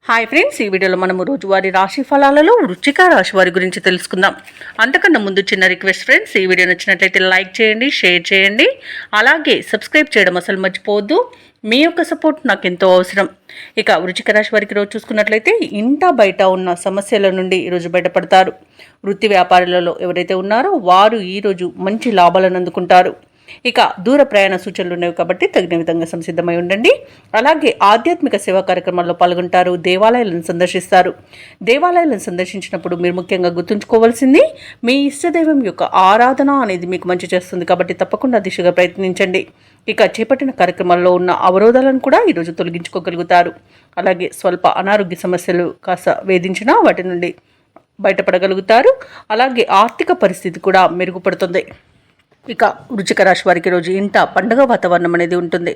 Hi friends, ఈ వీడియోలో మనము రోజువారీ రాశి ఫలాలలో వృశ్చిక రాశి వారి గురించి తెలుసుకుందాం. అంతకన్నా ముందు చిన్న రిక్వెస్ట్ ఫ్రెండ్స్, ఈ వీడియో నచ్చినట్లయితే లైక్ చేయండి, షేర్ చేయండి, అలాగే సబ్స్క్రైబ్ చేయడం అసలు మర్చిపోవద్దు. మీ యొక్క సపోర్ట్ నాకు ఎంతో అవసరం. ఇక వృశ్చిక రాశి వారికి రోజు చూసుకున్నట్లయితే ఇంట బయట ఉన్న సమస్యల నుండి ఈరోజు బయటపడతారు. వృత్తి వ్యాపారాలలో ఎవరైతే ఉన్నారో వారు ఈరోజు మంచి లాభాలను అందుకుంటారు. ఇక దూర ప్రయాణ సూచనలు ఉన్నవి కాబట్టి తగిన విధంగా సంసిద్ధమై ఉండండి. అలాగే ఆధ్యాత్మిక సేవా కార్యక్రమాల్లో పాల్గొంటారు. దేవాలయాలను సందర్శిస్తారు. దేవాలయాలను సందర్శించినప్పుడు మీరు ముఖ్యంగా గుర్తుంచుకోవాల్సింది మీ ఇష్టదైవం యొక్క ఆరాధన అనేది మీకు మంచి చేస్తుంది కాబట్టి తప్పకుండా దిశగా ప్రయత్నించండి. ఇక చేపట్టిన కార్యక్రమాల్లో ఉన్న అవరోధాలను కూడా ఈరోజు తొలగించుకోగలుగుతారు. అలాగే స్వల్ప అనారోగ్య సమస్యలు కాస్త వేధించినా వాటి నుండి బయటపడగలుగుతారు. అలాగే ఆర్థిక పరిస్థితి కూడా మెరుగుపడుతుంది. ఇక వృశ్చిక రాశి వారికి రోజు ఇంట పండుగ వాతావరణం అనేది ఉంటుంది.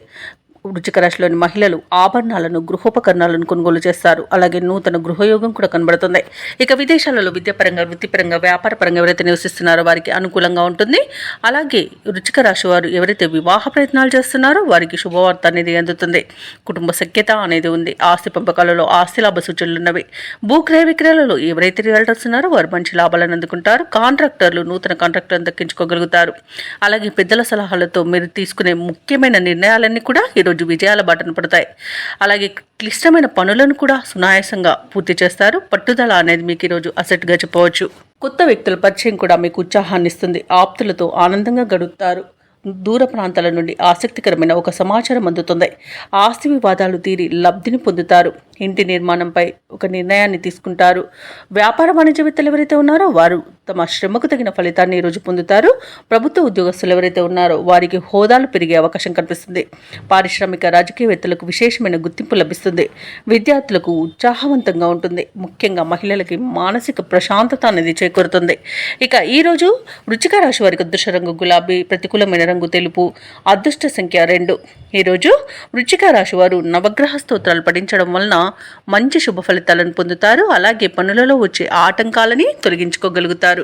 వృశ్చిక రాశిలోని మహిళలు ఆభరణాలను, గృహోపకరణాలను కొనుగోలు చేస్తారు. అలాగే నూతన గృహయోగం కూడా కనబడుతుంది. ఇక విదేశాలలో విద్యాపరంగా, వృత్తిపరంగా, వ్యాపారపరంగా ఎవరైతే నివసిస్తున్నారో వారికి అనుకూలంగా ఉంటుంది. అలాగే వృశ్చిక రాశి వారు ఎవరైతే వివాహ ప్రయత్నాలు చేస్తున్నారో వారికి శుభవార్త అనేది అందుతుంది. కుటుంబ సఖ్యత అనేది ఉంది. ఆస్తి పంపకాలలో ఆస్తి లాభ సూచనలు ఉన్నవి. భూక్రయ విక్రయాలలో ఎవరైతే రియల్టర్స్ ఉన్నారో వారు మంచి లాభాలను అందుకుంటారు. కాంట్రాక్టర్లు నూతన కాంట్రాక్టర్లను దక్కించుకోగలుగుతారు. అలాగే పెద్దల సలహాలతో మీరు తీసుకునే ముఖ్యమైన నిర్ణయాలన్నీ కూడా ఈరోజు విజయాల బాటను పడతాయి. అలాగే క్లిష్టమైన పనులను కూడా సునాయాసంగా పూర్తి చేస్తారు. పట్టుదల అనేది మీకు ఈరోజు అసెట్గా చెప్పవచ్చు. కొత్త వ్యక్తుల పరిచయం కూడా మీకు ఉత్సాహాన్ని ఇస్తుంది. ఆప్తులతో ఆనందంగా గడుపుతారు. దూర ప్రాంతాల నుండి ఆసక్తికరమైన ఒక సమాచారం అందుతుంది. ఆస్తి వివాదాలు తీరి లబ్ధిని పొందుతారు. ఇంటి నిర్మాణంపై ఒక నిర్ణయాన్ని తీసుకుంటారు. వ్యాపార వాణిజ్యవేత్తలు ఎవరైతే ఉన్నారో వారు తమ శ్రమకు తగిన ఫలితాన్ని ఈరోజు పొందుతారు. ప్రభుత్వ ఉద్యోగస్తులు ఎవరైతే ఉన్నారో వారికి హోదాలు పెరిగే అవకాశం కనిపిస్తుంది. పారిశ్రామిక రాజకీయవేత్తలకు విశేషమైన గుర్తింపు లభిస్తుంది. విద్యార్థులకు ఉత్సాహవంతంగా ఉంటుంది. ముఖ్యంగా మహిళలకి మానసిక ప్రశాంతత అనేది చేకూరుతుంది. ఇక ఈరోజు వృశ్చిక రాశి వారికి అదృష్ట రంగు గులాబీ, ప్రతికూలమైన రంగు తెలుపు, అదృష్ట సంఖ్య 2. ఈరోజు వృశ్చిక రాశి వారు నవగ్రహ స్తోత్రాలు పఠించడం వలన మంచి శుభ ఫలితాలను పొందుతారు. అలాగే పనులలో వచ్చే ఆటంకాలని తొలగించుకోగలుగుతారు.